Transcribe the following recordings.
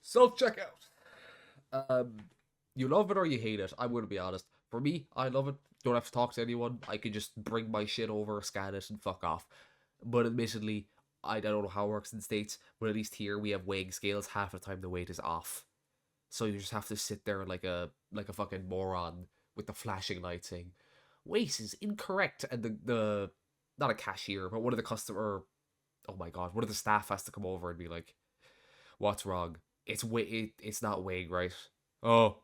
Self-checkout. Um, you love it or you hate it. I'm going to be honest. For me, I love it. Don't have to talk to anyone. I can just bring my shit over, scan it, and fuck off. But admittedly, I don't know how it works in the States, but at least here we have weighing scales. Half the time the weight is off. So you just have to sit there like a fucking moron with the flashing light saying, weight is incorrect. And the not a cashier, but one of the customer, oh my god, one of the staff has to come over and be like, what's wrong? It's not weighing right. Oh,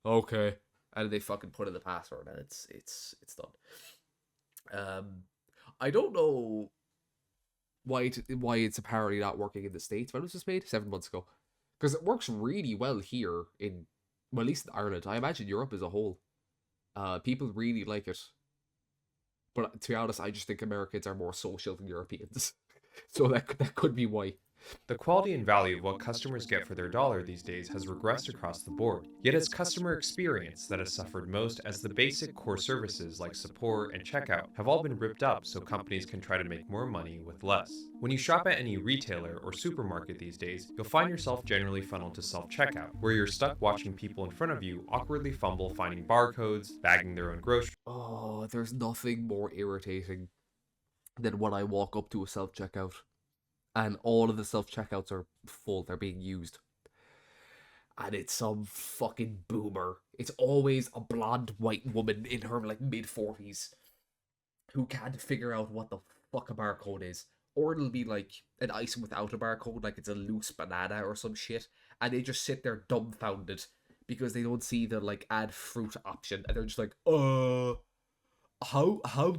okay. And they fucking put in the password and it's done. Um, I don't know why it's apparently not working in the States. When was this made? 7 months ago. Because it works really well here in, well, at least in Ireland. I imagine Europe as a whole. People really like it. But to be honest, I just think Americans are more social than Europeans. So that could be why. The quality and value of what customers get for their dollar these days has regressed across the board. Yet it's customer experience that has suffered most, as the basic core services like support and checkout have all been ripped up so companies can try to make more money with less. When you shop at any retailer or supermarket these days, you'll find yourself generally funneled to self-checkout, where you're stuck watching people in front of you awkwardly fumble finding barcodes, bagging their own groceries. Oh, there's nothing more irritating than when I walk up to a self checkout and all of the self checkouts are full, they're being used. And it's some fucking boomer. It's always a blonde white woman in her like mid 40s who can't figure out what the fuck a barcode is. Or it'll be like an item without a barcode, like it's a loose banana or some shit. And they just sit there dumbfounded because they don't see the like add fruit option. And they're just like, how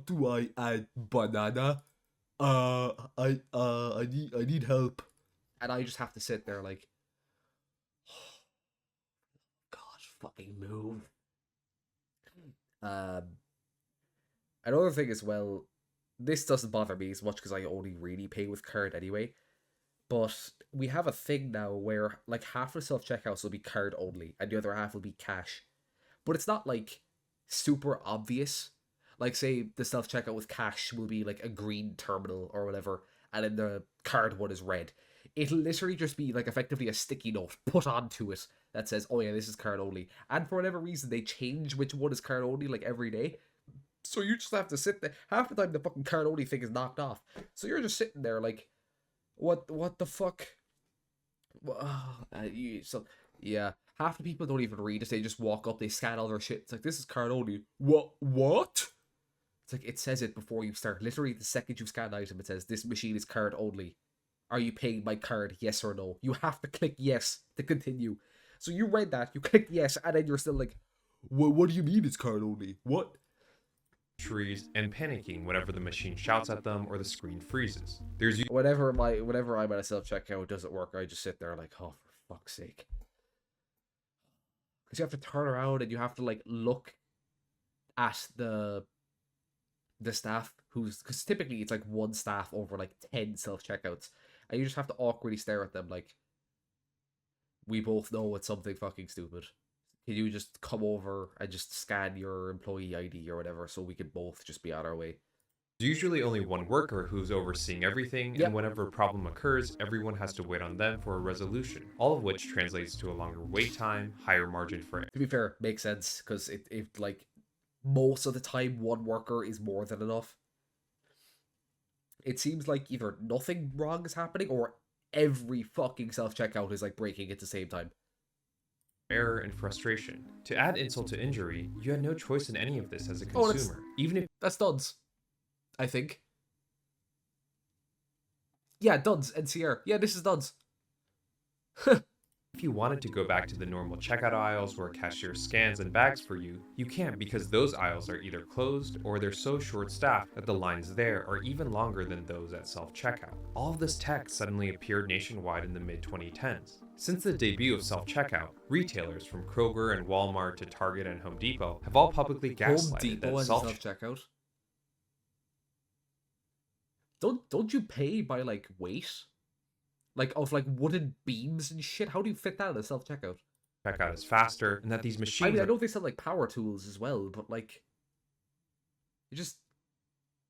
do I add banana? I need help. And I just have to sit there like, God, fucking move. Um, Another thing as well, this doesn't bother me as much because I only really pay with card anyway. But we have a thing now where like half of self checkouts will be card only, and the other half will be cash. But it's not like super obvious. Like say the self checkout with cash will be like a green terminal or whatever, and then the card one is red. It'll literally just be like effectively a sticky note put onto it that says, "Oh yeah, this is card only." And for whatever reason, they change which one is card only like every day. So you just have to sit there. Half the time, the fucking card only thing is knocked off. So you're just sitting there like, what the fuck? So yeah, half the people don't even read it. They just walk up, they scan all their shit. It's like, this is card only. What? It's like it says it before you start. Literally, the second you scan an item, it says this machine is card only. Are you paying by card? Yes or no? You have to click yes to continue. So you read that, you click yes, and then you're still like, what do you mean it's card only? What? And panicking whenever the machine shouts at them or the screen freezes. There's Whenever I'm at a self checkout, it doesn't work. I just sit there like, oh, for fuck's sake. Because you have to turn around and you have to like look at the staff who's, because typically it's like one staff over like 10 self checkouts, and you just have to awkwardly stare at them like, we both know it's something fucking stupid. Can you just come over and just scan your employee ID or whatever so we can both just be on our way? usually only one worker who's overseeing everything, Yep. and whenever a problem occurs, everyone has to wait on them for a resolution, all of which translates to a longer wait time, higher margin for To be fair, makes sense because it like most of the time one worker is more than enough. It seems like either nothing wrong is happening or every fucking self checkout is like breaking at the same time. error and frustration. To add insult to injury, you had no choice in any of this as a Oh, consumer, even if That's Duds, I think. Yeah, Duds and Sierra. Yeah, this is Duds. If you wanted to go back to the normal checkout aisles where a cashier scans and bags for you, you can't because those aisles are either closed or they're so short-staffed that the lines there are even longer than those at self-checkout. All of this tech suddenly appeared nationwide in the mid-2010s. Since the debut of self-checkout, retailers from Kroger and Walmart to Target and Home Depot have all publicly Home gaslighted Depot that has a self self checkout. Don't you pay by like weight? Like of like wooden beams and shit? How do you fit that in a self checkout? checkout is faster and that these I machines mean, I are know they sell like power tools as well, but like, you just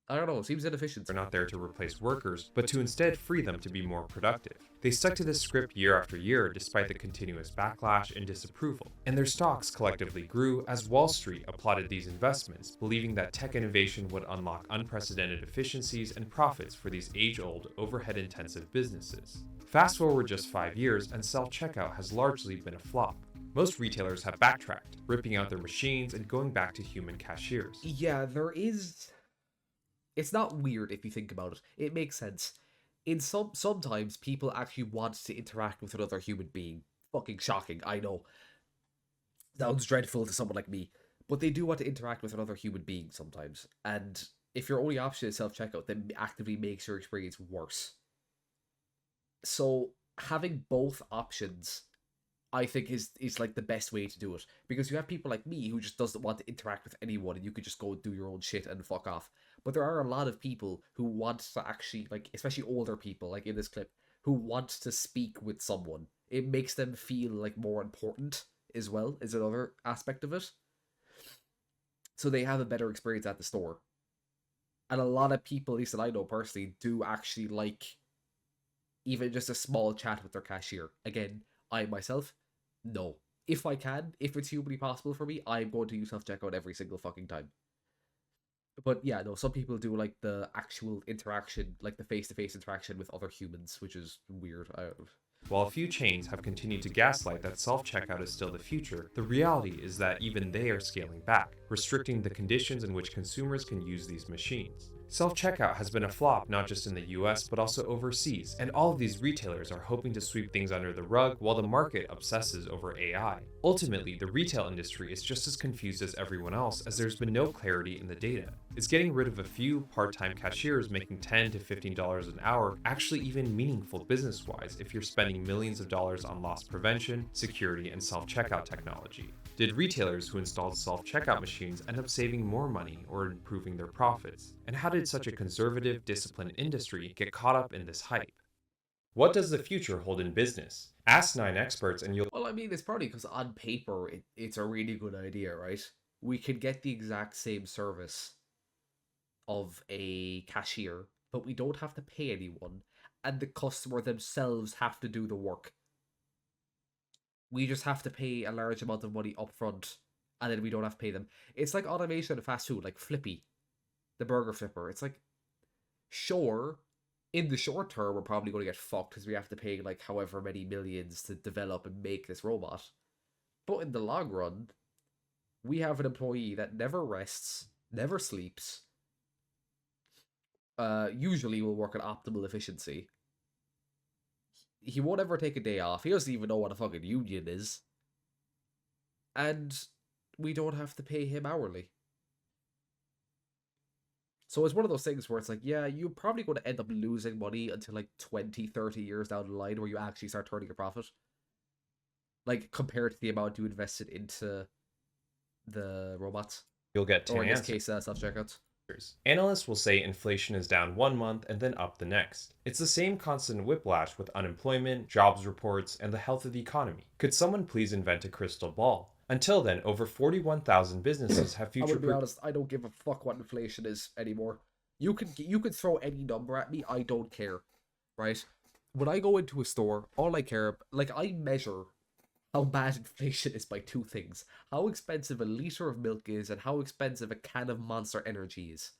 I don't know, it seems inefficient. Are not there to replace workers, but to instead free them to be more productive. They stuck to this script year after year despite the continuous backlash and disapproval, and their stocks collectively grew as Wall Street applauded these investments, believing that tech innovation would unlock unprecedented efficiencies and profits for these age-old, overhead-intensive businesses. Fast forward just 5 years, and self-checkout has largely been a flop. Most retailers have backtracked, ripping out their machines and going back to human cashiers. Yeah, there is. It's not weird if you think about it. It makes sense. Sometimes people actually want to interact with another human being. Fucking shocking, I know. Sounds dreadful to someone like me. But they do want to interact with another human being sometimes. And if your only option is self-checkout, then actively makes your experience worse. So having both options, I think is like the best way to do it, because you have people like me who just doesn't want to interact with anyone, and you could just go do your own shit and fuck off. But there are a lot of people who want to actually, like, especially older people, like in this clip, who want to speak with someone. It makes them feel like more important as well, is another aspect of it. So they have a better experience at the store. And a lot of people, at least that I know personally, do actually like even just a small chat with their cashier. Again, I myself, no. If I can, if it's humanly possible for me, I'm going to use self checkout every single fucking time. But yeah, no, some people do like the actual interaction, like the face to face interaction with other humans, which is weird. While a few chains have continued to gaslight that self checkout is still the future, the reality is that even they are scaling back, restricting the conditions in which consumers can use these machines. Self checkout has been a flop not just in the US but also overseas, and all of these retailers are hoping to sweep things under the rug while the market obsesses over AI. Ultimately, the retail industry is just as confused as everyone else, as there's been no clarity in the data. Is getting rid of a few part-time cashiers making $10 to $15 an hour actually even meaningful business-wise if you're spending millions of dollars on loss prevention, security, and self-checkout technology? Did retailers who installed self-checkout machines end up saving more money or improving their profits? And how did such a conservative, disciplined industry get caught up in this hype? What does the future hold in business? Ask 9 experts and you'll. Well, I mean, it's probably because on paper it's a really good idea, right? We could get the exact same service of a cashier, but we don't have to pay anyone, and the customer themselves have to do the work. We just have to pay a large amount of money upfront, and then we don't have to pay them. It's like automation of fast food, like Flippy, the burger flipper. It's like, sure, in the short term, we're probably going to get fucked because we have to pay like however many millions to develop and make this robot. But in the long run, we have an employee that never rests, never sleeps, usually will work at optimal efficiency. He won't ever take a day off. He doesn't even know what a fucking union is. And we don't have to pay him hourly. So it's one of those things where it's like, yeah, you're probably going to end up losing money until like 20, 30 years down the line where you actually start turning a profit. Like, compared to the amount you invested into the robots. You'll get 10 or in this answers. case, self-checkouts. Analysts will say inflation is down 1 month and then up the next. It's the same constant whiplash with unemployment, jobs reports, and the health of the economy. Could someone please invent a crystal ball? Until then, over 41,000 businesses have I future. would be honest, I don't give a fuck what inflation is anymore. You could throw any number at me, I don't care, right? When I go into a store, all I care, like, I measure how bad inflation is by two things: how expensive a liter of milk is, and how expensive a can of Monster Energy is.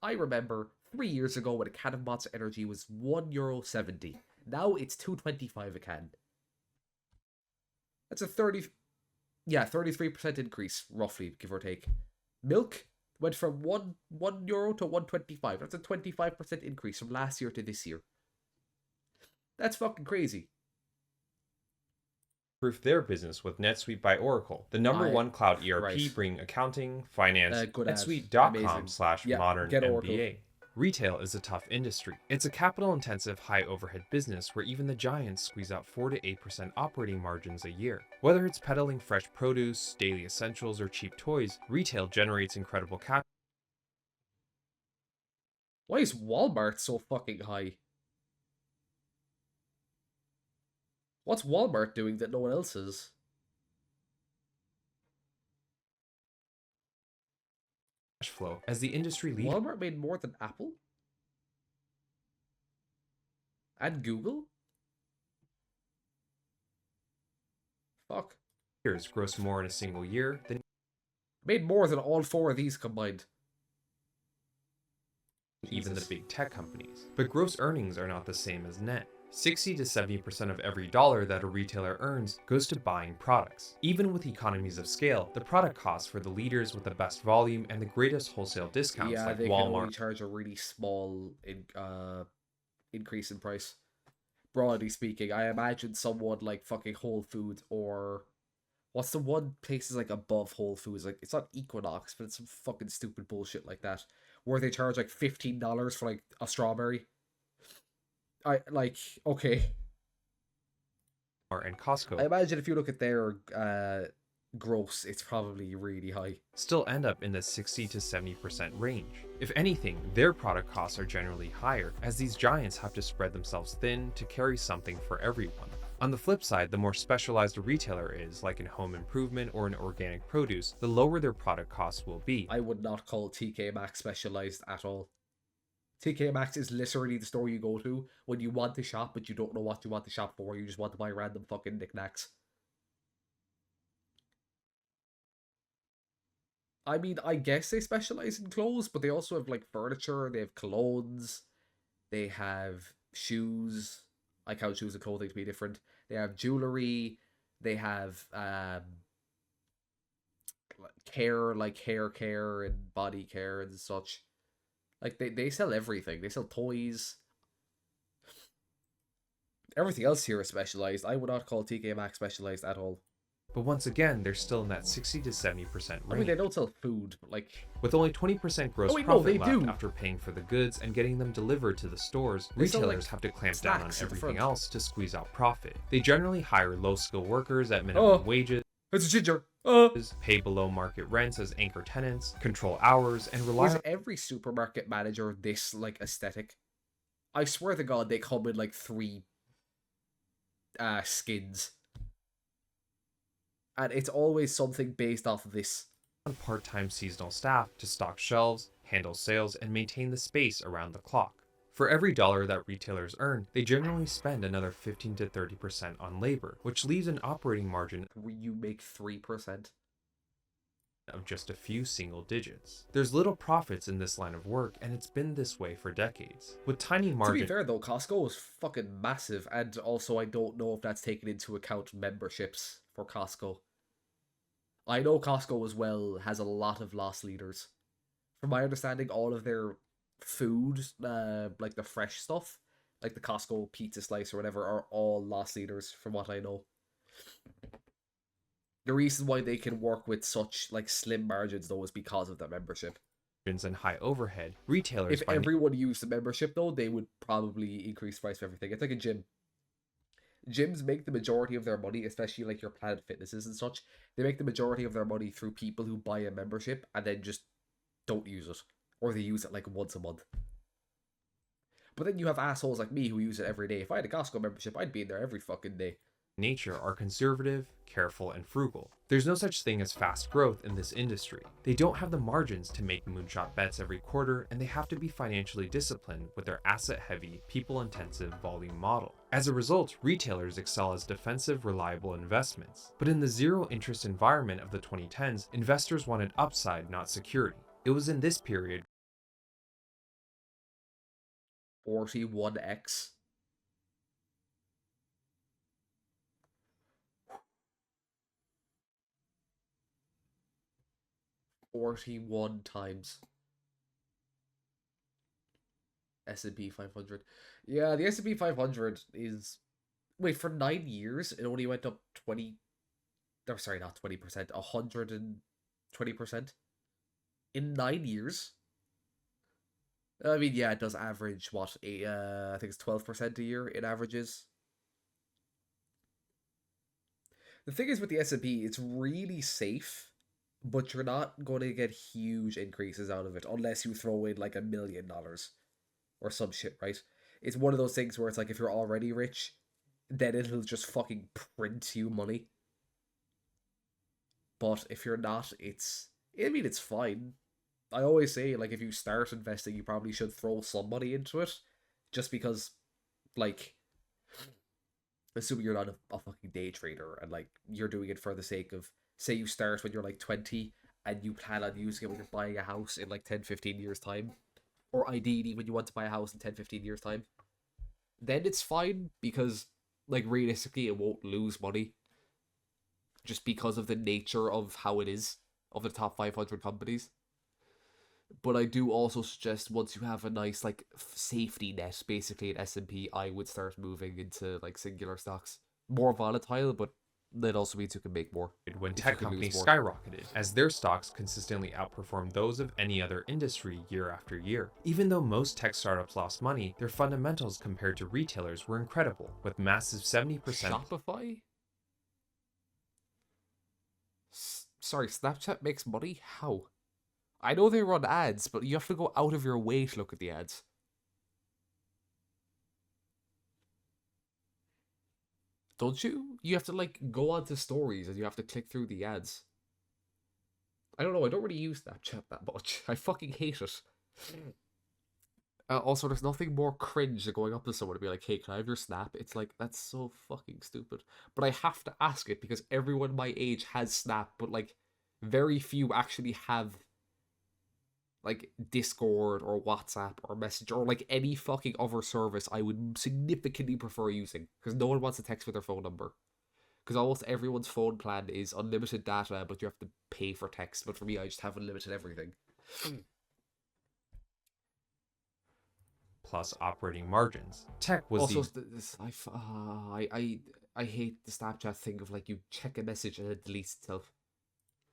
I remember 3 years ago when a can of Monster Energy was €1.70. Now it's €2.25 a can. That's a 33% increase, roughly, give or take. Milk went from €1 to 1.25. That's a 25% increase from last year to this year. That's fucking crazy. Proof their business with NetSuite by Oracle, the number one cloud ERP bringing accounting, finance, NetSuite.com/modern MBA. Retail is a tough industry. It's a capital-intensive, high-overhead business where even the giants squeeze out 4 to 8% operating margins a year. Whether it's peddling fresh produce, daily essentials, or cheap toys, retail generates incredible cash. Why is Walmart so fucking high? What's Walmart doing that no one else is? flow as the industry Walmart made more than Apple and Google? Fuck. leaders gross more in a single year than Made more than all four of these combined. even the Jesus. big tech companies. But gross earnings are not the same as net. 60 to 70% of every dollar that a retailer earns goes to buying products. Even with economies of scale, the product costs for the leaders with the best volume and the greatest wholesale discounts Yeah, like they can only Walmart charge a really small increase in price. Broadly speaking, I imagine someone like fucking Whole Foods or what's the one place is like above Whole Foods? Like it's not Equinox, but it's some fucking stupid bullshit like that, where they charge like $15 for like a strawberry. I like okay. and I Costco imagine if you look at their gross, it's probably really high. still end up in the 60 to 70% range. If anything, their product costs are generally higher, as these giants have to spread themselves thin to carry something for everyone. On the flip side, the more specialized a retailer is, like in home improvement or in organic produce, the lower their product costs will be. I would not call TK Maxx specialized at all. TK Maxx is literally the store you go to when you want to shop, but you don't know what you want to shop for. You just want to buy random fucking knickknacks. I mean, I guess they specialize in clothes, but they also have like furniture, they have colognes, they have shoes. I count shoes and clothing to be different. They have jewelry, they have care, like hair care and body care and such. Like they sell everything. They sell toys. Everything else here is specialized. I would not call TK Maxx specialized at all. But once again, they're still in that 60 to 70% range. I mean, they don't sell food, but like... With only 20% gross Oh, wait, no, profit they left do. after paying for the goods and getting them delivered to the stores, They sell, retailers like, have to clamp down on snacks at the everything front. else to squeeze out profit. They generally hire low-skill workers at minimum Oh. wages, It's a ginger. pay below market rents as anchor tenants, control hours, and rely Is on every supermarket manager this, like, aesthetic? I swear to God, they come in, like, 3 skins. And it's always something based off of this. part-time seasonal staff to stock shelves, handle sales, and maintain the space around the clock. For every dollar that retailers earn, they generally spend another 15 to 30% on labor, which leaves an operating margin You make 3%. of just a few single digits. There's little profits in this line of work, and it's been this way for decades. With tiny To be margins, fair, though, Costco is fucking massive. And also, I don't know if that's taken into account memberships for Costco. I know Costco as well has a lot of loss leaders. From my understanding, all of their food, like the fresh stuff, like the Costco pizza slice or whatever, are all loss leaders from what I know. The reason why they can work with such like slim margins though is because of the membership. and high overhead, retailers If find everyone used the membership though, they would probably increase price for everything. It's like a gym. Gyms make the majority of their money, especially like your Planet Fitnesses and such. They make the majority of their money through people who buy a membership and then just don't use it, or they use it like once a month. But then you have assholes like me who use it every day. If I had a Costco membership, I'd be in there every fucking day. nature are conservative, careful, and frugal. There's no such thing as fast growth in this industry. They don't have the margins to make moonshot bets every quarter, and they have to be financially disciplined with their asset-heavy, people-intensive volume model. As a result, retailers excel as defensive, reliable investments. But in the zero-interest environment of the 2010s, investors wanted upside, not security. It was in this period 41x. $41 times S&P 500. Yeah, the S&P 500 is... Wait, for 9 years, it only went up 20... Oh, sorry, not 20%, 120%. In 9 years? I mean, yeah, it does average, what, I think it's 12% a year, it averages. The thing is with the S&P, it's really safe, but you're not going to get huge increases out of it unless you throw in like $1 million or some shit, right? It's one of those things where it's like if you're already rich, then it'll just fucking print you money. But if you're not, it's... I mean, it's fine. I always say, like, if you start investing, you probably should throw some money into it, just because, like, assuming you're not a fucking day trader and like you're doing it for the sake of, say you start when you're like 20 and you plan on using it when you're buying a house in like 10-15 years time, or ideally when you want to buy a house in 10-15 years time, then it's fine because like realistically it won't lose money just because of the nature of how it is of the top 500 companies. But I do also suggest once you have a nice like safety net, basically in S&P, I would start moving into like singular stocks. More volatile, but that also means you can make more when if you tech can lose companies more. skyrocketed, as their stocks consistently outperformed those of any other industry year after year. Even though most tech startups lost money, their fundamentals compared to retailers were incredible, with massive 70%. Shopify? Sorry, Snapchat makes money? How? I know they run ads, but you have to go out of your way to look at the ads. Don't you? You have to like go onto stories and you have to click through the ads. I don't know, I don't really use Snapchat that much. I fucking hate it. Also, there's nothing more cringe than going up to someone and be like, hey, can I have your Snap? It's like, that's so fucking stupid. But I have to ask it because everyone my age has Snap, but like, very few actually have like Discord or WhatsApp or Messenger or like any fucking other service I would significantly prefer using because no one wants to text with their phone number. Because almost everyone's phone plan is unlimited data, but you have to pay for text. But for me, I just have unlimited everything. Plus operating margins. Tech was Also, the I hate the Snapchat thing of like you check a message and it deletes itself.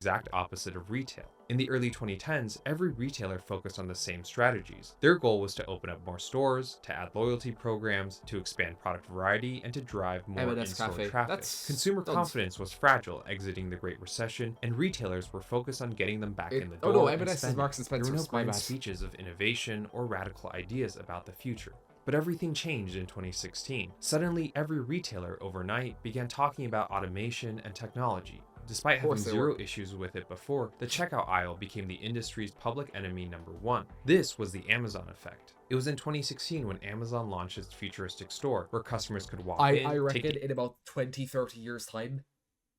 exact opposite of retail. In the early 2010s, every retailer focused on the same strategies. Their goal was to open up more stores, to add loyalty programs, to expand product variety, and to drive more M&S in-store Cafe. traffic. That's Consumer done. confidence was fragile exiting the Great Recession, and retailers were focused on getting them back in the Oh door no, and M&S is spending. Marks and There were no Spencer's. My grand bad. speeches of innovation or radical ideas about the future. But everything changed in 2016. Suddenly, every retailer overnight began talking about automation and technology. Despite having zero issues with it before, the checkout aisle became the industry's public enemy #1. This was the Amazon effect. It was in 2016 when Amazon launched its futuristic store, where customers could walk in, I reckon take in about 20-30 years time,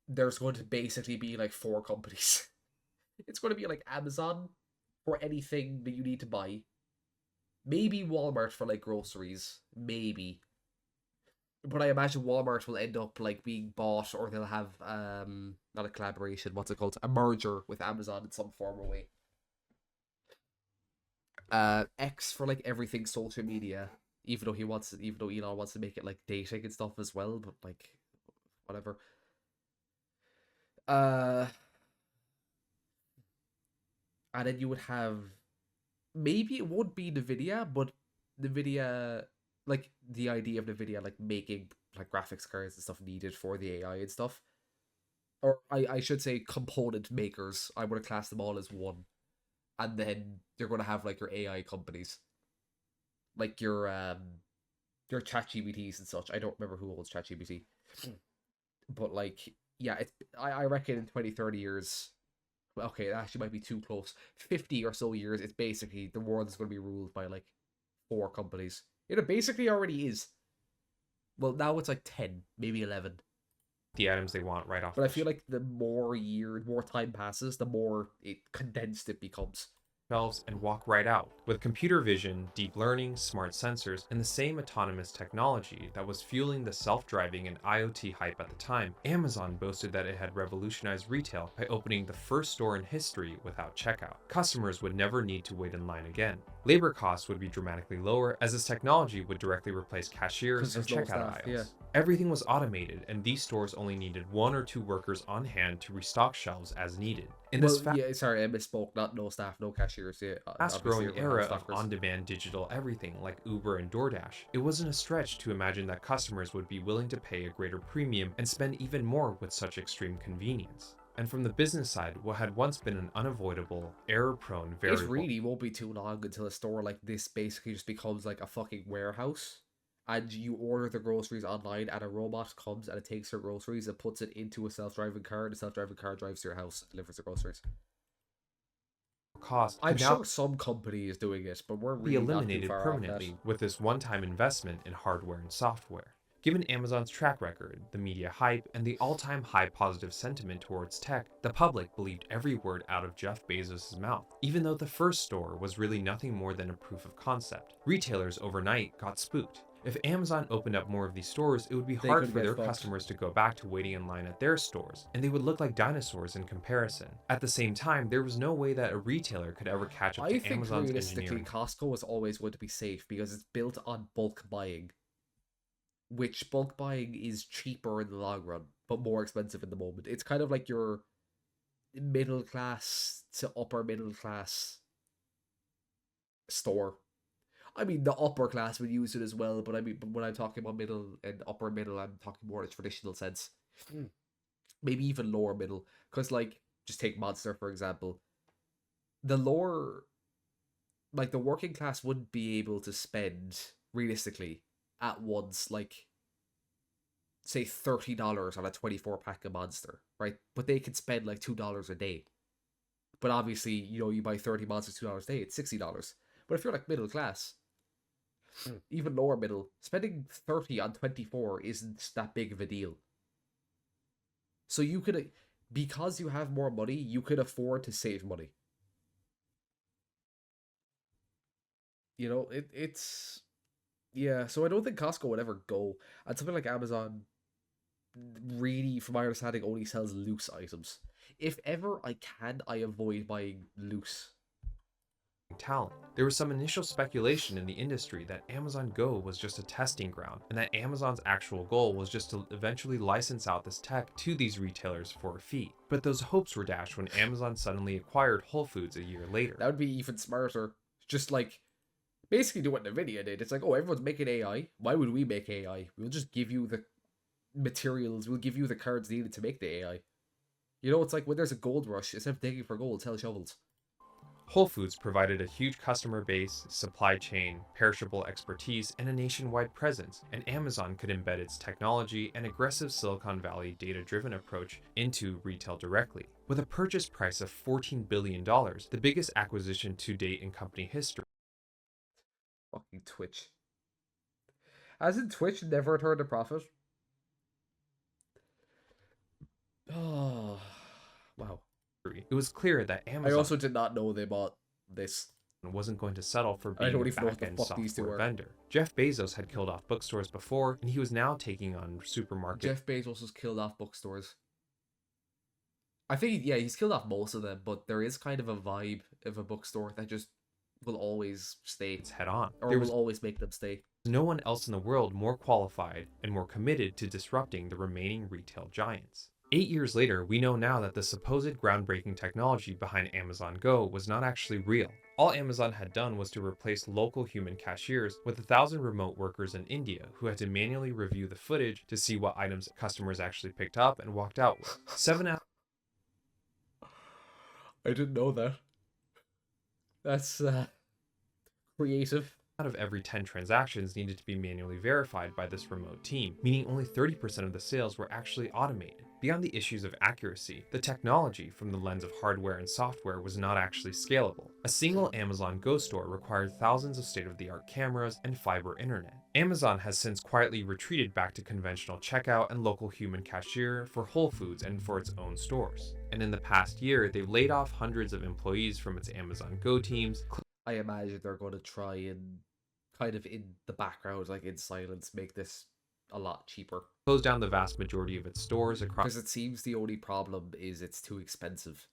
there's going to basically be like 4 companies. It's going to be like Amazon for anything that you need to buy. Maybe Walmart for like groceries. Maybe. But I imagine Walmart will end up like being bought, or they'll have not a collaboration, what's it called? A merger with Amazon in some form or way. X for like everything social media. Even though Elon wants to make it like dating and stuff as well, but like whatever. Uh and then you would have, maybe it would be Nvidia, but Nvidia, like the idea of Nvidia like making like graphics cards and stuff needed for the AI and stuff. Or I should say component makers. I would have classed them all as one. And then you're gonna have like your AI companies. Like your ChatGPTs and such. I don't remember who owns ChatGPT. But like, yeah, I reckon in 20-30 years, okay, that actually might be too close. 50 or so years, it's basically the world is going to be ruled by like 4 companies. It basically already is. Well, now it's like 10, maybe 11. the items they want right off But the I feel like the more time passes, the more condensed it becomes. shelves and walk right out. With computer vision, deep learning, smart sensors, and the same autonomous technology that was fueling the self-driving and IoT hype at the time, Amazon boasted that it had revolutionized retail by opening the first store in history without checkout. Customers would never need to wait in line again. Labor costs would be dramatically lower as this technology would directly replace cashiers and checkout aisles. Everything was automated, and these stores only needed 1 or 2 workers on hand to restock shelves as needed. In this sorry, I misspoke. Not no staff, no cashiers. Yeah, fast-growing era of on-demand digital everything like Uber and DoorDash, it wasn't a stretch to imagine that customers would be willing to pay a greater premium and spend even more with such extreme convenience. And from the business side, what had once been an unavoidable, error-prone variable. It really won't be too long until a store like this basically just becomes like a fucking warehouse. And you order the groceries online, and a robot comes and it takes your groceries and puts it into a self-driving car, and the self-driving car drives to your house and delivers the groceries. cost I'm could now sure some company is doing it, but we're be really not too eliminated far off that. permanently with this one-time investment in hardware and software. Given Amazon's track record, the media hype, and the all-time high positive sentiment towards tech, the public believed every word out of Jeff Bezos' mouth, even though the first store was really nothing more than a proof of concept. Retailers overnight got spooked. If Amazon opened up more of these stores, it would be They hard could for get their fucked. customers to go back to waiting in line at their stores, and they would look like dinosaurs in comparison. At the same time, there was no way that a retailer could ever catch up I to think Amazon's realistically, engineering. Costco is always going to be safe because it's built on bulk buying, which bulk buying is cheaper in the long run, but more expensive in the moment. It's kind of like your middle class to upper middle class store. I mean, the upper class would use it as well, but I mean, but when I'm talking about middle and upper middle, I'm talking more in a traditional sense. Maybe even lower middle. Because, like, just take Monster, for example. The lower, like, the working class wouldn't be able to spend, realistically, at once, like, say $30 on a 24 pack of Monster, right? But they could spend like $2 a day. But obviously, you buy 30 Monsters $2 a day, it's $60. But if you're like middle class, even lower middle, spending 30 on 24 isn't that big of a deal. So you could, because you have more money, you could afford to save money. It's yeah. So I don't think Costco would ever go, and something like Amazon really, from my understanding, only sells loose items. If ever I can, I avoid buying loose. Talent. There was some initial speculation in the industry that Amazon Go was just a testing ground, and that Amazon's actual goal was just to eventually license out this tech to these retailers for a fee. But those hopes were dashed when Amazon suddenly acquired Whole Foods a year later. That would be even smarter. Just like basically do what Nvidia did. It's like, oh, everyone's making AI. Why would we make AI? We'll just give you the materials. We'll give you the cards needed to make the AI. It's like when there's a gold rush, instead of digging for gold, sell shovels. Whole Foods provided a huge customer base, supply chain, perishable expertise, and a nationwide presence, and Amazon could embed its technology and aggressive Silicon Valley data-driven approach into retail directly. With a purchase price of $14 billion, the biggest acquisition to date in company history. Fucking Twitch. Hasn't Twitch never turned a profit? Oh, wow. It was clear that I Amazon also did not know they bought this. wasn't going to settle for I being don't a even know what the back-end fuck these two software are. vendor. Jeff Bezos had killed off bookstores before, and he was now taking on supermarket. Jeff Bezos has killed off bookstores. I think, yeah, he's killed off most of them, but there is kind of a vibe of a bookstore that just will always stay. It's head on. Or There will was always make them stay. no one else in the world more qualified and more committed to disrupting the remaining retail giants. 8 years later, we know now that the supposed groundbreaking technology behind Amazon Go was not actually real. All Amazon had done was to replace local human cashiers with 1,000 remote workers in India who had to manually review the footage to see what items customers actually picked up and walked out with. 7 out I didn't know that. That's creative. of every 10 transactions needed to be manually verified by this remote team, meaning only 30% of the sales were actually automated. Beyond the issues of accuracy, the technology from the lens of hardware and software was not actually scalable. A single Amazon Go store required thousands of state-of-the-art cameras and fiber internet. Amazon has since quietly retreated back to conventional checkout and local human cashier for Whole Foods and for its own stores. And in the past year, they've laid off hundreds of employees from its Amazon Go teams. I imagine they're going to try and kind of in the background, like in silence, make this a lot cheaper. Closed down the vast majority of its stores across Because it seems the only problem is it's too expensive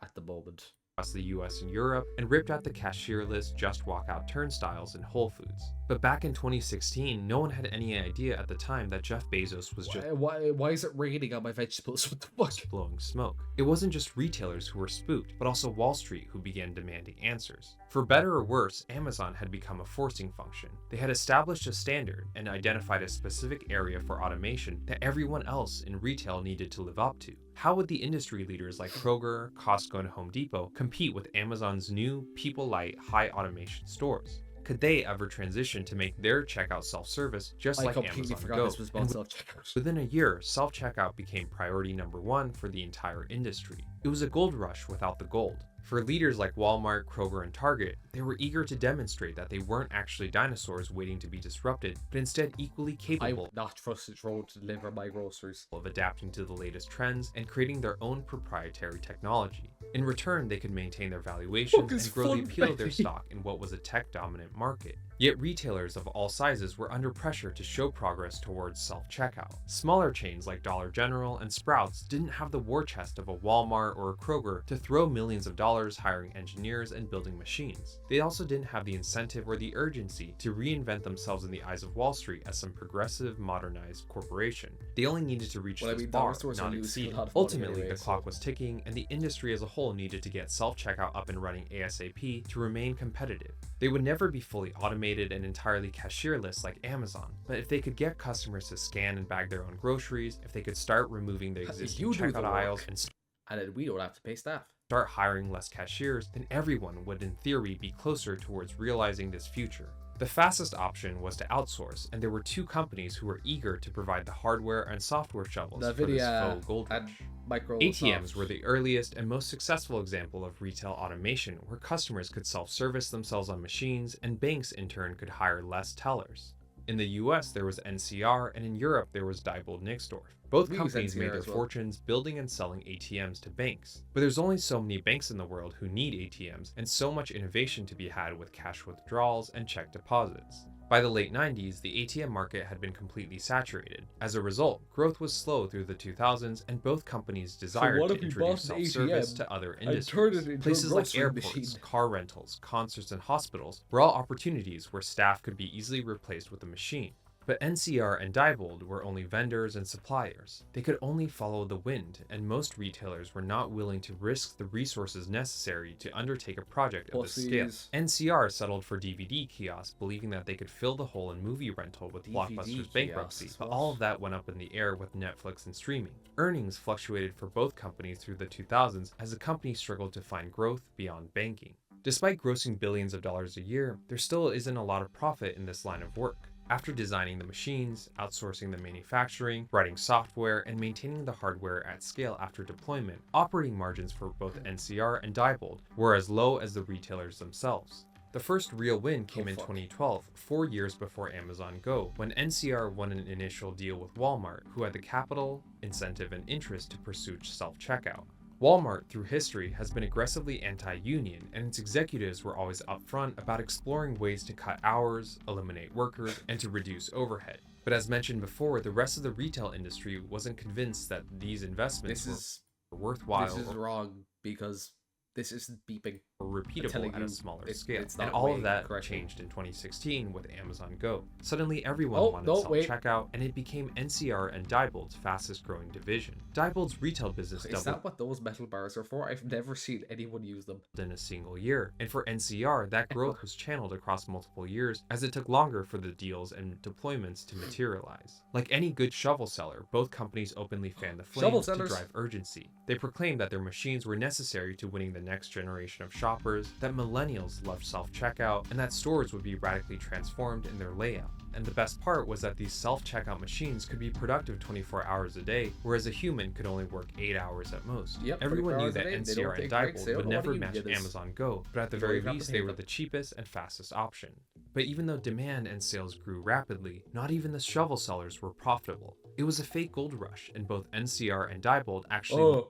at the moment. the US and Europe, and ripped out the cashierless just walkout turnstiles in Whole Foods. But back in 2016, no one had any idea at the time that Jeff Bezos was just Why is it raining on my vegetables? What the fuck? blowing smoke. It wasn't just retailers who were spooked, but also Wall Street who began demanding answers. For better or worse, Amazon had become a forcing function. They had established a standard and identified a specific area for automation that everyone else in retail needed to live up to. How would the industry leaders like Kroger, Costco, and Home Depot compete with Amazon's new people-light, high-automation stores? Could they ever transition to make their checkout self-service just like completely Amazon forgot Go? this was about self-checkout. Within a year, self-checkout became priority number one for the entire industry. It was a gold rush without the gold. For leaders like Walmart, Kroger, and Target, they were eager to demonstrate that they weren't actually dinosaurs waiting to be disrupted, but instead equally I capable would not trust its road to deliver my groceries. of adapting to the latest trends and creating their own proprietary technology. In return, they could maintain their valuations Fuck is and grow the fun, appeal of their baby. stock in what was a tech-dominant market. Yet retailers of all sizes were under pressure to show progress towards self-checkout. Smaller chains like Dollar General and Sprouts didn't have the war chest of a Walmart or a Kroger to throw millions of dollars hiring engineers and building machines. They also didn't have the incentive or the urgency to reinvent themselves in the eyes of Wall Street as some progressive, modernized corporation. They only needed to reach Well, I this mean, bar, dollar stores are not losing exceed a it. lot of money Ultimately, anyway, the so- clock was ticking, and the industry as a whole needed to get self-checkout up and running ASAP to remain competitive. They would never be fully automated and entirely cashierless like Amazon, but if they could get customers to scan and bag their own groceries, if they could start removing the existing You do the checkout aisles work. and And then we don't have to pay staff. start hiring less cashiers, then everyone would in theory be closer towards realizing this future. The fastest option was to outsource, and there were two companies who were eager to provide the hardware and software shovels for this NVIDIA faux gold and rush. Microsoft. ATMs were the earliest and most successful example of retail automation where customers could self-service themselves on machines and banks in turn could hire less tellers. In the US there was NCR and in Europe there was Diebold Nixdorf. Both We use companies made NCR their as well. fortunes building and selling ATMs to banks. But there's only so many banks in the world who need ATMs and so much innovation to be had with cash withdrawals and check deposits. By the late 90s, the ATM market had been completely saturated. As a result, growth was slow through the 2000s and both companies desired what to if we introduce bought an self-service ATM to other and turned industries. it into a Places like grocery airports, machine? car rentals, concerts, and hospitals were all opportunities where staff could be easily replaced with a machine. But NCR and Diebold were only vendors and suppliers. They could only follow the wind, and most retailers were not willing to risk the resources necessary to undertake a project of this scale. Pussies. NCR settled for DVD kiosks, believing that they could fill the hole in movie rental with DVD Blockbuster's bankruptcy, kiosks, but what? all of that went up in the air with Netflix and streaming. Earnings fluctuated for both companies through the 2000s as the company struggled to find growth beyond banking. Despite grossing billions of dollars a year, there still isn't a lot of profit in this line of work. After designing the machines, outsourcing the manufacturing, writing software, and maintaining the hardware at scale after deployment, operating margins for both NCR and Diebold were as low as the retailers themselves. The first real win came in 2012, 4 years before Amazon Go, when NCR won an initial deal with Walmart, who had the capital, incentive, and interest to pursue self-checkout. Walmart, through history, has been aggressively anti-union, and its executives were always upfront about exploring ways to cut hours, eliminate workers, and to reduce overhead. But as mentioned before, the rest of the retail industry wasn't convinced that these investments were worthwhile This is wrong because this isn't beeping. or repeatable telling at a you smaller it's scale. not And all of weighing that correctly. changed in 2016 with Amazon Go. Suddenly everyone Oh, wanted no, wait. self-checkout, and it became NCR and Diebold's fastest growing division. Diebold's retail business Is doubled that what those metal bars are for? I've never seen anyone use them. in a single year. And for NCR, that growth was channeled across multiple years as it took longer for the deals and deployments to materialize. Like any good shovel seller, both companies openly fanned the Shovel flames to sellers. drive urgency. They proclaimed that their machines were necessary to winning the next generation of shoppers, that millennials loved self-checkout, and that stores would be radically transformed in their layout. And the best part was that these self-checkout machines could be productive 24 hours a day, whereas a human could only work 8 hours at most. Yep, Everyone 24 knew hours a that day, they don't NCR and take breaks, they Diebold don't would know what never a match union is. Amazon Go, but at the They don't very even have to least pay they were them. the cheapest and fastest option. But even though demand and sales grew rapidly, not even the shovel sellers were profitable. It was a fake gold rush, and both NCR and Diebold actually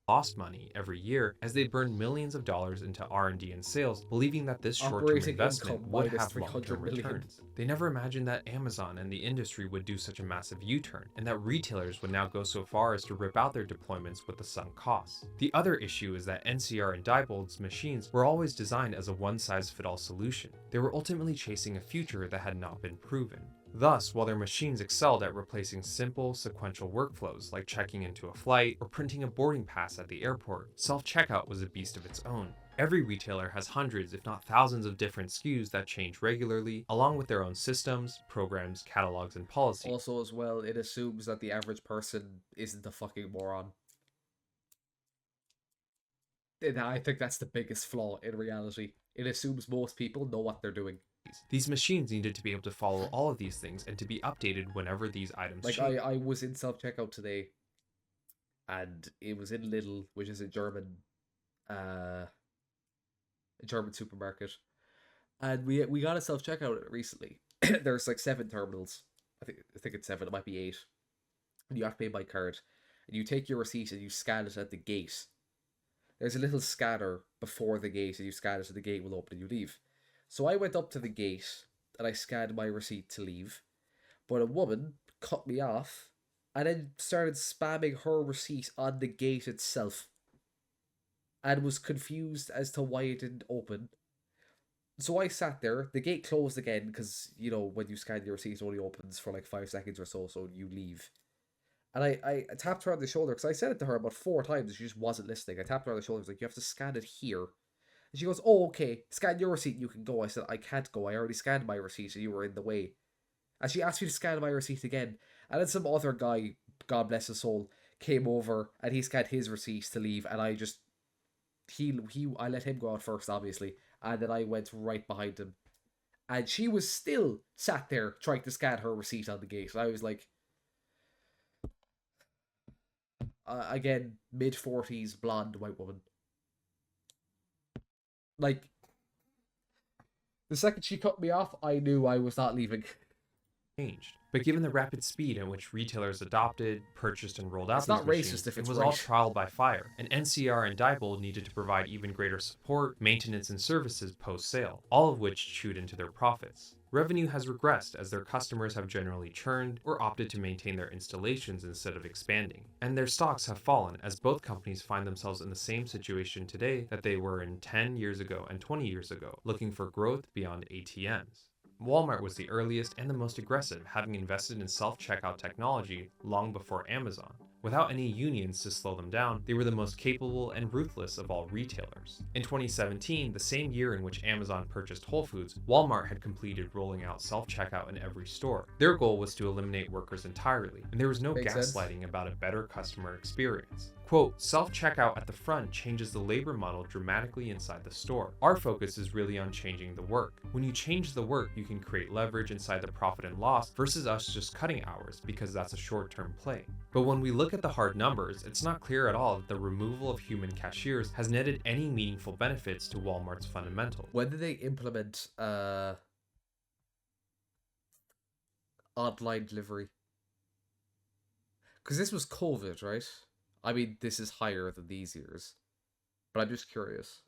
lost money every year as they burned millions of dollars into R&D and sales, believing that this short-term Operating investment income would minus have 300 long-term million. returns. They never imagined that Amazon and the industry would do such a massive U-turn, and that retailers would now go so far as to rip out their deployments with the sunk costs. The other issue is that NCR and Diebold's machines were always designed as a one-size-fit-all solution. They were ultimately chasing a future that had not been proven. Thus, while their machines excelled at replacing simple, sequential workflows like checking into a flight or printing a boarding pass at the airport, self-checkout was a beast of its own. Every retailer has hundreds, if not thousands, of different SKUs that change regularly, along with their own systems, programs, catalogs, and policies. Also, as well, it assumes that the average person isn't a fucking moron. And I think that's the biggest flaw in reality. It assumes most people know what they're doing. These machines needed to be able to follow all of these things and to be updated whenever these items Like, change. I was in self-checkout today, and it was in Lidl, which is uh, a German supermarket, and we got a self checkout recently. There's like 7 terminals. I think it's 7. It might be 8. And you have to pay by card. And you take your receipt and you scan it at the gate. There's a little scanner before the gate, and you scan it, and the gate will open and you leave. So I went up to the gate and I scanned my receipt to leave, but a woman cut me off and then started spamming her receipt on the gate itself and was confused as to why it didn't open. So I sat there. The gate closed again because, when you scan your receipt, it only opens for like 5 seconds or so, so you leave. And I tapped her on the shoulder because I said it to her about 4 times and she just wasn't listening. I tapped her on the shoulder. I was like, you have to scan it here. And she goes, oh, okay. Scan your receipt and you can go. I said, I can't go. I already scanned my receipt and you were in the way. And she asked me to scan my receipt again. And then some other guy, God bless his soul, came over and he scanned his receipt to leave. And I just, I let him go out first, obviously. And then I went right behind him. And she was still sat there trying to scan her receipt on the gate. And I was like, again, mid-40s, blonde, white woman. Like, the second she cut me off, I knew I was not leaving. Changed. But given the rapid speed in which retailers adopted, purchased, and rolled out It's these not machines, racist if it's it was all right. trial by fire, and NCR and Diebold needed to provide even greater support, maintenance, and services post-sale, all of which chewed into their profits. Revenue has regressed as their customers have generally churned or opted to maintain their installations instead of expanding. And their stocks have fallen as both companies find themselves in the same situation today that they were in 10 years ago and 20 years ago, looking for growth beyond ATMs. Walmart was the earliest and the most aggressive, having invested in self-checkout technology long before Amazon. Without any unions to slow them down, they were the most capable and ruthless of all retailers. In 2017, the same year in which Amazon purchased Whole Foods, Walmart had completed rolling out self-checkout in every store. Their goal was to eliminate workers entirely, and there was no Makes sense. gaslighting about a better customer experience. Quote, self-checkout at the front changes the labor model dramatically inside the store. Our focus is really on changing the work. When you change the work, you can create leverage inside the profit and loss versus us just cutting hours because that's a short-term play. But when we look at the hard numbers, it's not clear at all that the removal of human cashiers has netted any meaningful benefits to Walmart's fundamentals. When did they implement online delivery? Because this was COVID, right? I mean, this is higher than these years, but I'm just curious.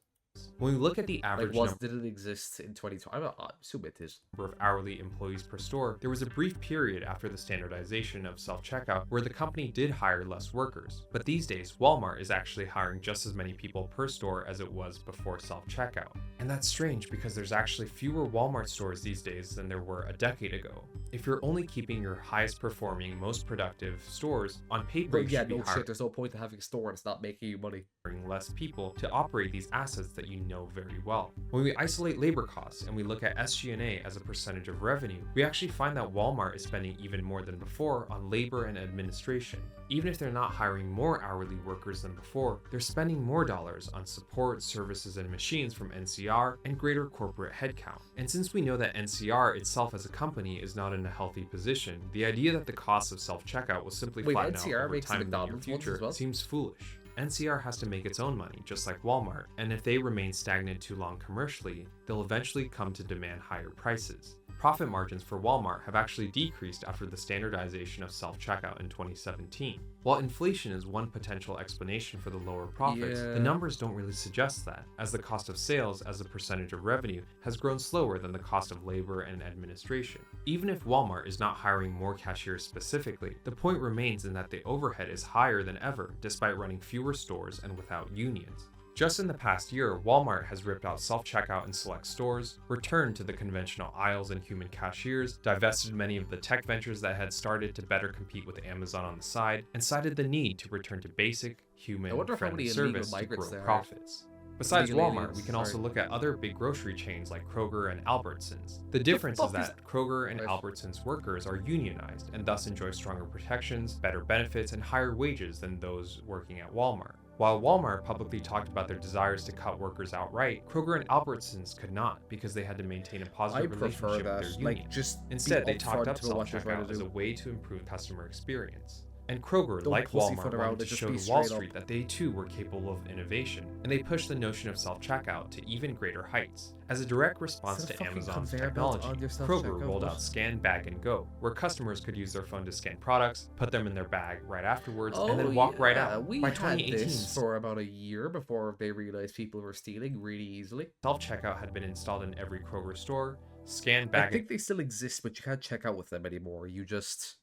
When we look at the average number Did it exist in 2020? I assume it did. of hourly employees per store, there was a brief period after the standardization of self-checkout where the company did hire less workers. But these days, Walmart is actually hiring just as many people per store as it was before self-checkout. And that's strange because there's actually fewer Walmart stores these days than there were a decade ago. If you're only keeping your highest performing, most productive stores, on paper you But yeah, should be no hiring shit. There's no point in having a store and it's not making you money. less people to operate these assets that you know very well. When we isolate labor costs and we look at SG&A as a percentage of revenue, we actually find that Walmart is spending even more than before on labor and administration. Even if they're not hiring more hourly workers than before, they're spending more dollars on support, services, and machines from NCR and greater corporate headcount. And since we know that NCR itself as a company is not in a healthy position, the idea that the cost of self-checkout will simply Wait, flatten NCR out over makes time in the near McDonald's ones future as well? seems foolish. NCR has to make its own money, just like Walmart, and if they remain stagnant too long commercially, they'll eventually come to demand higher prices. Profit margins for Walmart have actually decreased after the standardization of self-checkout in 2017. While inflation is one potential explanation for the lower profits, the numbers don't really suggest that, as the cost of sales as a percentage of revenue has grown slower than the cost of labor and administration. Even if Walmart is not hiring more cashiers specifically, the point remains in that the overhead is higher than ever despite running fewer stores and without unions. Just in the past year, Walmart has ripped out self-checkout in select stores, returned to the conventional aisles and human cashiers, divested many of the tech ventures that had started to better compete with Amazon on the side, and cited the need to return to basic, human-friendly service to grow profits. Besides Walmart, we can also look at other big grocery chains like Kroger and Albertsons. The difference is that Kroger and Albertsons workers are unionized and thus enjoy stronger protections, better benefits, and higher wages than those working at Walmart. While Walmart publicly talked about their desires to cut workers outright, Kroger and Albertsons could not because they had to maintain a positive relationship with their union. Instead, they talked up self-checkout as a way to improve customer experience. And Kroger, Don't like pussyfoot Walmart, around wanted it, to just show be to Wall straight up. Street that they too were capable of innovation, and they pushed the notion of self-checkout to even greater heights. As a direct response Is that a to fucking Amazon's conveyor belt technology, on your Kroger self-checkout? rolled What? out Scan, Bag, and Go, where customers could use their phone to scan products, put them in their bag right afterwards, and Oh then walk right yeah, out. we By had 2018, this for about a year before they realized people were stealing really easily. self-checkout had been installed in every Kroger store. Scan, I Bag, and think they still exist, but you can't check out with them anymore. You just...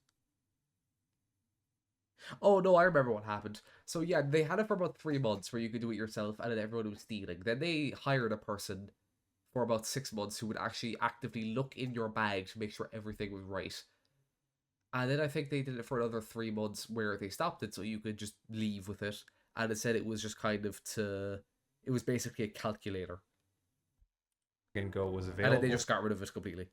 Oh no, I remember what happened. So yeah, they had it for about 3 months where you could do it yourself, and then everyone was stealing. Then they hired a person for about 6 months who would actually actively look in your bag to make sure everything was right. And then I think they did it for another 3 months where they stopped it so you could just leave with it. And it said it was just kind of to... It was basically a calculator. Go was And then they available, just got rid of it completely.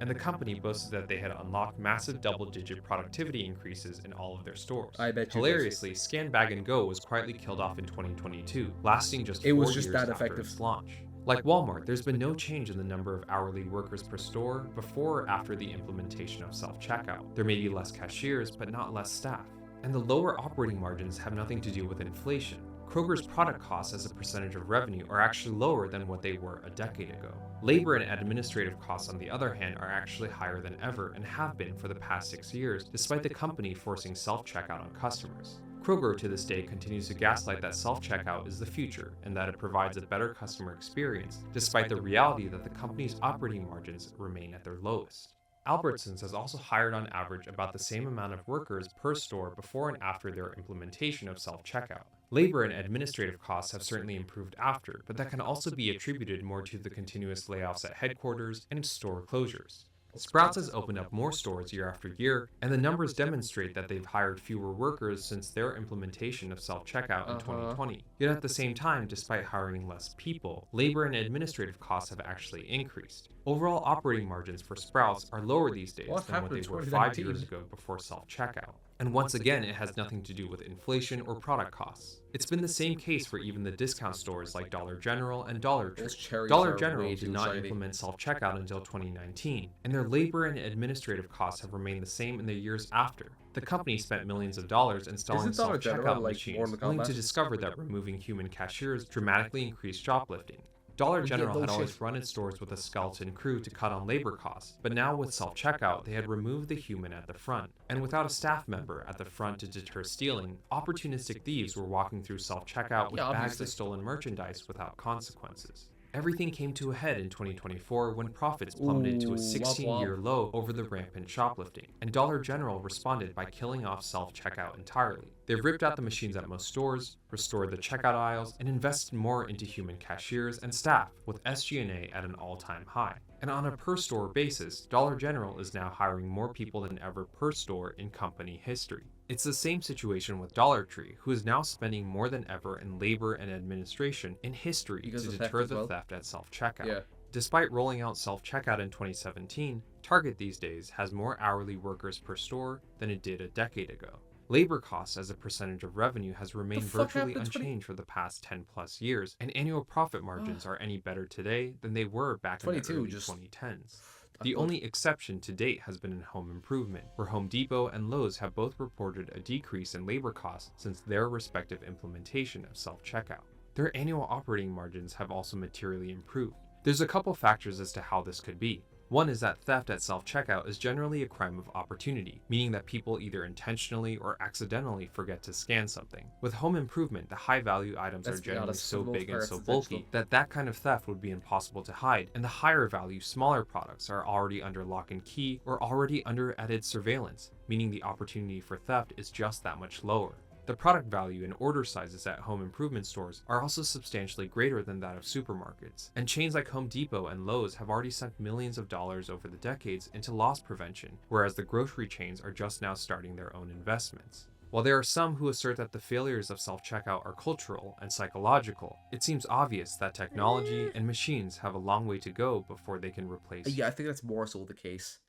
and the company boasted that they had unlocked massive double-digit productivity increases in all of their stores. I bet you did. Hilariously, Scan, Bag, and Go was quietly killed off in 2022, lasting just It 4 was just years that after effective. its launch. Like Walmart, there's been no change in the number of hourly workers per store before or after the implementation of self-checkout. There may be less cashiers, but not less staff. And the lower operating margins have nothing to do with inflation. Kroger's product costs as a percentage of revenue are actually lower than what they were a decade ago. Labor and administrative costs, on the other hand, are actually higher than ever and have been for the past 6 years, despite the company forcing self-checkout on customers. Kroger to this day continues to gaslight that self-checkout is the future and that it provides a better customer experience, despite the reality that the company's operating margins remain at their lowest. Albertsons has also hired on average about the same amount of workers per store before and after their implementation of self-checkout. Labor and administrative costs have certainly improved after, but that can also be attributed more to the continuous layoffs at headquarters and store closures. Sprouts has opened up more stores year after year, and the numbers demonstrate that they've hired fewer workers since their implementation of self-checkout in 2020. Yet at the same time, despite hiring less people, labor and administrative costs have actually increased. Overall operating margins for Sprouts are lower these days than what they were 5 years ago before self-checkout. And once again, it has nothing to do with inflation or product costs. It's been the same case for even the discount stores like Dollar General and Dollar Tree. Dollar General did not implement self-checkout until 2019, and their labor and administrative costs have remained the same in the years after. The company spent millions of dollars installing self-checkout machines, only to discover that removing human cashiers dramatically increased shoplifting. Dollar General had always run its stores with a skeleton crew to cut on labor costs, but now with self-checkout, they had removed the human at the front. And without a staff member at the front to deter stealing, opportunistic thieves were walking through self-checkout with bags of stolen merchandise without consequences. Everything came to a head in 2024 when profits plummeted to a 16-year low over the rampant shoplifting, and Dollar General responded by killing off self-checkout entirely. They've ripped out the machines at most stores, restored the checkout aisles, and invested more into human cashiers and staff, with SG&A at an all-time high. And on a per-store basis, Dollar General is now hiring more people than ever per store in company history. It's the same situation with Dollar Tree, who is now spending more than ever in labor and administration in history to deter the theft at self-checkout. Yeah. Despite rolling out self-checkout in 2017, Target these days has more hourly workers per store than it did a decade ago. Labor costs as a percentage of revenue has remained virtually unchanged for the past 10 plus years, and annual profit margins are any better today than they were back in the early 2010s. The only exception to date has been in home improvement, where Home Depot and Lowe's have both reported a decrease in labor costs since their respective implementation of self-checkout. Their annual operating margins have also materially improved. There's a couple factors as to how this could be. One is that theft at self-checkout is generally a crime of opportunity, meaning that people either intentionally or accidentally forget to scan something. With home improvement, the high-value items are generally so big and so bulky that that kind of theft would be impossible to hide, and the higher-value, smaller products are already under lock and key or already under added surveillance, meaning the opportunity for theft is just that much lower. The product value and order sizes at home improvement stores are also substantially greater than that of supermarkets, and chains like Home Depot and Lowe's have already sunk millions of dollars over the decades into loss prevention, whereas the grocery chains are just now starting their own investments. While there are some who assert that the failures of self-checkout are cultural and psychological, it seems obvious that technology and machines have a long way to go before they can replace. Yeah, I think that's more so the case.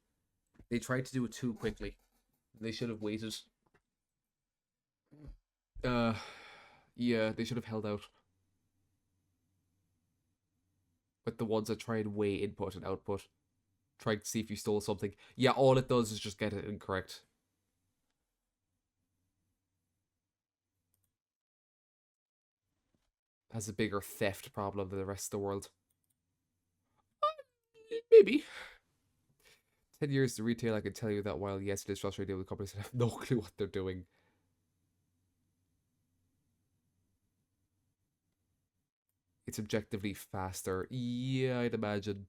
They tried to do it too quickly. They should have waited. Yeah, they should have held out. But the ones that try and weigh input and output, trying to see if you stole something. Yeah, all it does is just get it incorrect. has a bigger theft problem than the rest of the world. Maybe. 10 years to retail, I can tell you that while yes, it is frustrating dealing with companies that have no clue what they're doing. It's objectively faster. Yeah, I'd imagine.